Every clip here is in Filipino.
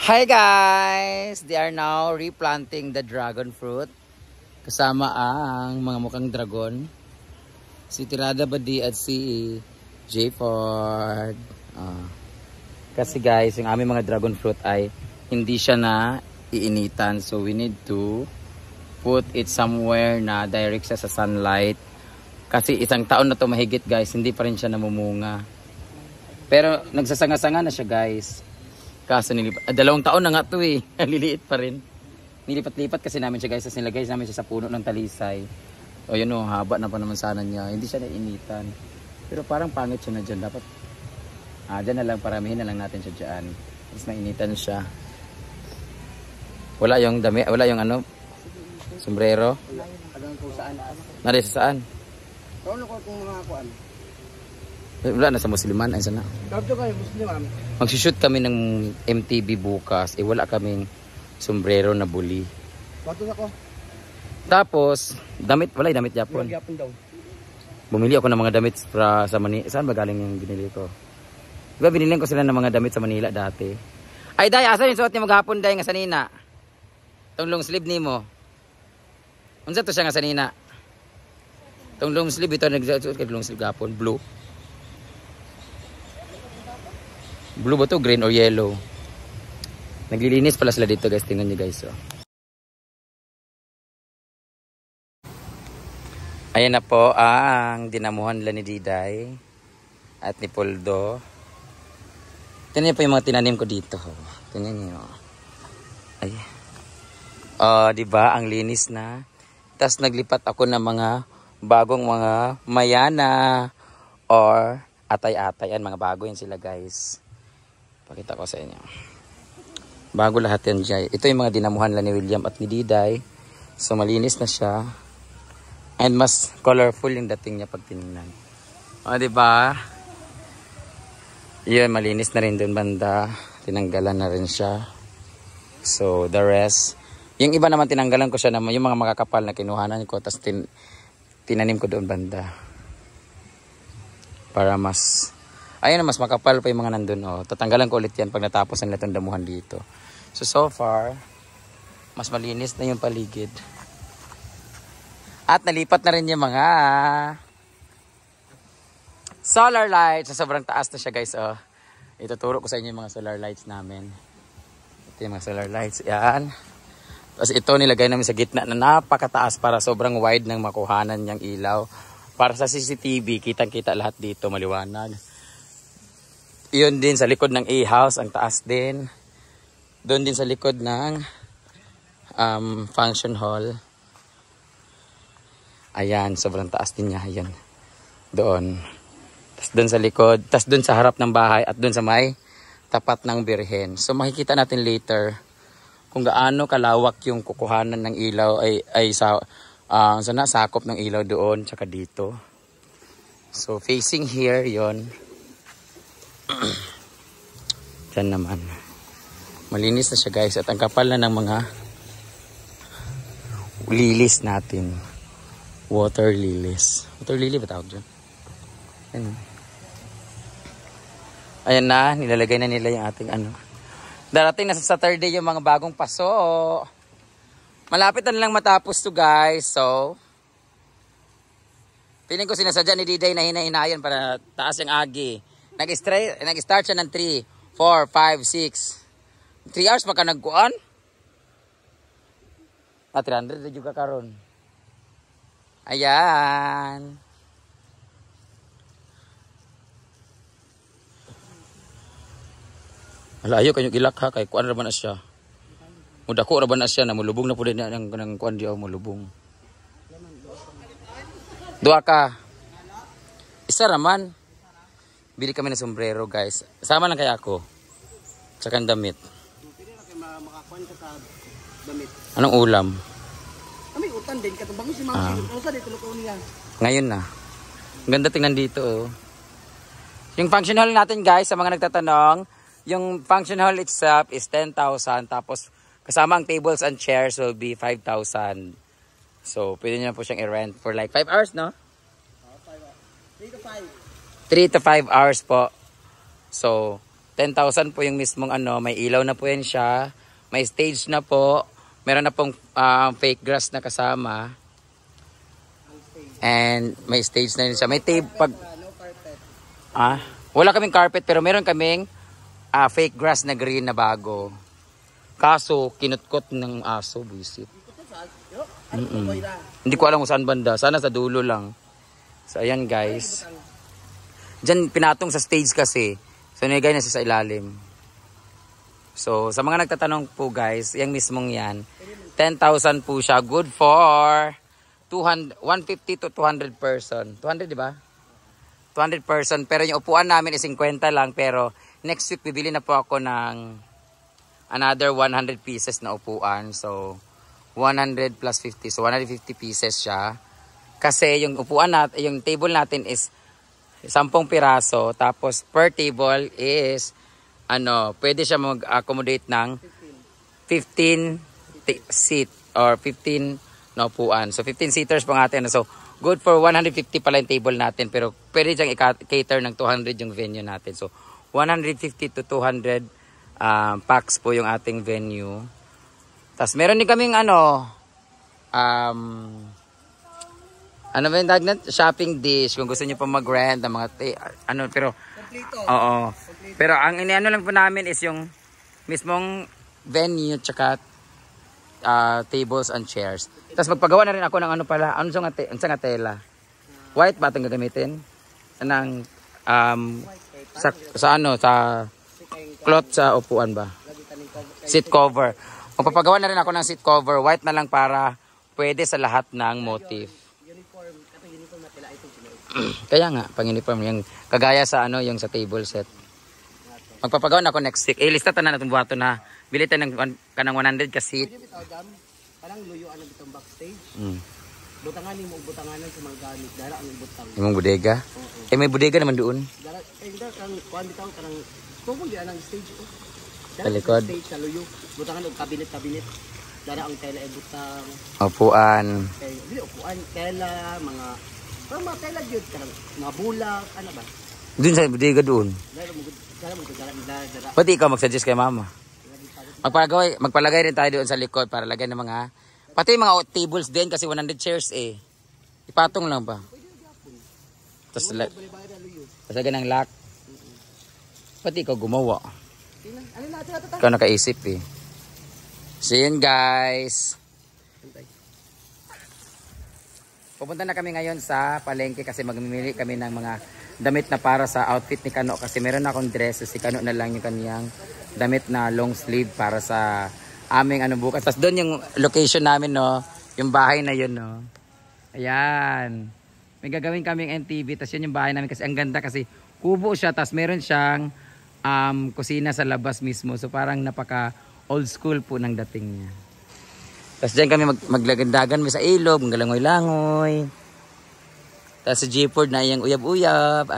Hi guys! They are now replanting the dragon fruit. Kasama ang mga mukhang dragon. Si Tirada Badi at si J. Ford. Kasi guys, yung aming mga dragon fruit ay hindi siya na iinitan. So we need to put it somewhere na direct siya sa sunlight. Kasi isang taon na to mahigit guys, hindi pa rin siya namumunga. Pero nagsasanga-sanga na siya guys. Kaso nilipat, 2 taon na nga to eh. Liliit pa rin. Nilipat-lipat kasi namin siya guys. Tapos nilagay namin siya sa puno ng talisay. O yun o, haba na pa naman sana niya. Hindi siya nainitan. Pero parang pangit siya na dyan. Dapat, dyan na lang, paramihin na lang natin siya dyan. Tapos mainitan siya. Wala yung dami, wala yung ano, sombrero. Alam ko saan. Nari sa saan? Kung kung mga kuan. Wala na sa Musliman, ay sana. Dito kayo Muslim. Magsushoot kami ng MTV bukas. Wala kaming sombrero na buli. Bato ako. Tapos, damit, wala yung damit Japon. Japon daw. Bumili ako ng mga damit sa Manila. Saan ba galing yung binili ko? Diba binili ko sila ng mga damit sa Manila dati? Ay, day, asan yung suot niya maghapon, day, nga sanina? Itong long sleeve ni mo. Unsa to siya nga sanina? Itong long sleeve, ito nagsuot ka long sleeve gapon. Blue. Blue ba to? Green or yellow? Naglilinis pala sila dito guys. Tingnan nyo guys. Oh. Ayan na po ang dinamuhan nila ni Diday at ni Poldo. Tingnan nyo po yung mga tinanim ko dito. Tingnan nyo. Ay. Diba? Ang linis na. Tapos naglipat ako ng mga bagong mga mayana or atay-atay. Yan, mga bago yan sila guys. Pakita ko sa inyo. Bago lahat yan dyan. Ito yung mga dinamuhan lang ni William at ni Diday. So malinis na siya. And mas colorful yung dating niya pag tinignan. O diba? Yun, malinis na rin dun banda. Tinanggalan na rin siya. So the rest. Yung iba naman tinanggalan ko siya naman. Yung mga makakapal na kinuhanan ko. Tapos tinanim ko doon banda. Para mas... Ayun na, mas makapal pa yung mga nandun. Oh. Tatanggalan ko ulit yan pag natapos na itong damuhan dito. So far, mas malinis na yung paligid. At nalipat na rin yung mga solar lights. Sa sobrang taas na siya guys. Oh. Ituturo ko sa inyo yung mga solar lights namin. Ito yung mga solar lights. Yan. Tapos ito nilagay namin sa gitna na napakataas para sobrang wide ng makuhanan niyang ilaw. Para sa CCTV, kitang-kita lahat dito, maliwanag. Iyon din sa likod ng A-house, ang taas din. Doon din sa likod ng function hall. Ayan, sobrang taas din niya. Ayan. Doon. Tapos doon sa likod. Tapos doon sa harap ng bahay at doon sa may tapat ng Birhen. So makikita natin later kung gaano kalawak yung kukuhanan ng ilaw ay sa sakop ng ilaw doon tsaka dito. So facing here yon. Diyan naman. Malinis na siya guys. At ang kapal na ng mga lilies natin. Water lilies. Water lily ba tawag dyan? Ayan. Ayan na. Nilalagay na nila yung ating ano. Darating na sa Saturday yung mga bagong paso. Malapit na lang matapos to guys. So piling ko sinasadya ni Diday na hinahinayan para taas yung agi. Nag-start siya ng 3, 4, 5, 6. 3 hours maka nagkuan. 300 na juga karon. Ayan. Alayo kanyo gilak ha kay kuan ra man na siya. Mudako ra man na siya na mulubong na pud ng kuan diaw mulubong. Duha ka. Isa ra man. Bili kami ng sombrero guys. Sama lang kaya ako. Tsaka ang damit. Makakuan ka sa damit. Anong ulam? Kami utan din katubang si Ma'am. Usa dito luto niya. Ngayon na. Ang ganda tingnan dito oh. Yung function hall natin guys, sa mga nagtatanong, yung function hall itself is 10,000 tapos kasama ang tables and chairs will be 5,000. So, pwede niyo po siyang i-rent for like 5 hours, no? 3 to 5. 3 to 5 hours po. So, 10,000 po yung mismong ano, may ilaw na po yan siya. May stage na po. Meron na pong fake grass na kasama. And may stage na rin siya. May tape pag... wala kaming carpet pero meron kaming fake grass na green na bago. Kaso, kinutkot ng aso, buisit. Hindi ko alam kung saan banda. Sana sa dulo lang. So, ayan guys. Diyan pinatong sa stage kasi. So, nilagay na siya sa ilalim. So, sa mga nagtatanong po guys, yung mismong yan, 10,000 po siya. Good for 150 to 200 person. 200, di ba? 200 person. Pero yung upuan namin is 50 lang. Pero next week, bibili na po ako ng another 100 pieces na upuan. So, 100 plus 50. So, 150 pieces siya. Kasi yung upuan natin, yung table natin is 10 piraso. Tapos, per table is, pwede siya mag-accommodate ng 15 seat or 15 na upuan. So, 15 seaters po natin. So, good for 150 pala yung table natin. Pero, pwede siyang i-cater ng 200 yung venue natin. So, 150 to 200 packs po yung ating venue. Tapos meron din kaming ano ba yung tawag na? Shopping dish kung gusto niyo pa mag-rent ng mga pero Kompleto. oo. Pero ang iniano lang po namin is yung mismong venue tsaka tables and chairs. Tapos magpagawa na rin ako ng sa tela. White ba itong gagamitin? Anang sa cloth sa upuan ba? Seat cover. Magpapagawa na rin ako ng seat cover. White na lang para pwede sa lahat ng motif. Uniform, kapag uniform na tila itong sinuot. Kaya nga, pang-uniform. Yung kagaya sa yung sa table set. Magpapagawa na ako next week. Lista na itong buhato na bili tayo ng 100 ka seat. Pwede bitaw dam, parang luyuan na bitong backstage. Mm. Butangan mo, butanganan sa mga gamit. Dara ang butang. Yung bodega? Oo. May bodega naman doon. Dara, kang kuhan bitaw, karang, kung di anang stage ko. Sa likod. Stage sa luyo. Butangan og kabinet. Dara ang tela ay butang. Upuan. Kay dili upuan, tela, mga tela gyud karang mga bulak, ano ba? Doon sa bodega doon. Dara. Pati ikaw mag-suggest kay mama. Magpalagay rin tayo doon sa likod para lagay ng mga pati mga tables din kasi 100 chairs eh. Ipatong lang ba? Tapos lagyan ng lock. Pati ikaw gumawa. Ano na ito? Ikaw nakaisip eh. So yun guys. Pupunta na kami ngayon sa palengke kasi magmimili kami ng mga damit na para sa outfit ni Kano kasi meron akong dress. So si Kano na lang yung kaniyang damit na long sleeve para sa aming bukas. Tapos doon yung location namin no, yung bahay na yun no. Ayan. May gagawin kaming NTV tapos yun yung bahay namin kasi ang ganda kasi kubo siya tapos meron siyang kusina sa labas mismo. So parang napaka old school po ng dating niya. Tapos dyan kami maglagandagan sa ilog, magalangoy-langoy. Tapos sa J-Ford na yung uyab-uyab,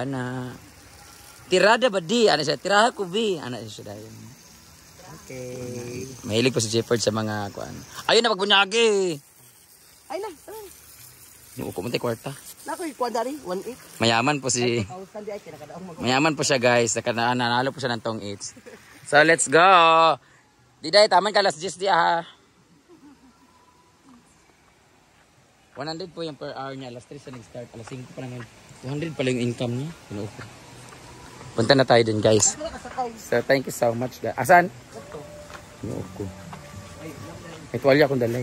Tirada ba di? Siya? Tiraha ko bi. Siya dahil. Okay. Mahilig po si J-Ford sa mga kuan. Ayun na pagbunyagi. Ay na. Nuuko mo tayo kwarta. Nakoy kwadari 18. Mayaman po si... Mayaman po siya guys. Nanalo po siya ng tong 8. So let's go. Diday, taman ka last 10 di ha. 100 po yung per hour niya. Alas 3 sa nag-start. Alas 5 pa lang. 200 pala yung income niya. Pinuupo. Punta na tayo din guys. So thank you so much guys. Asan? Pinuupo. May tuwalya akong dalay.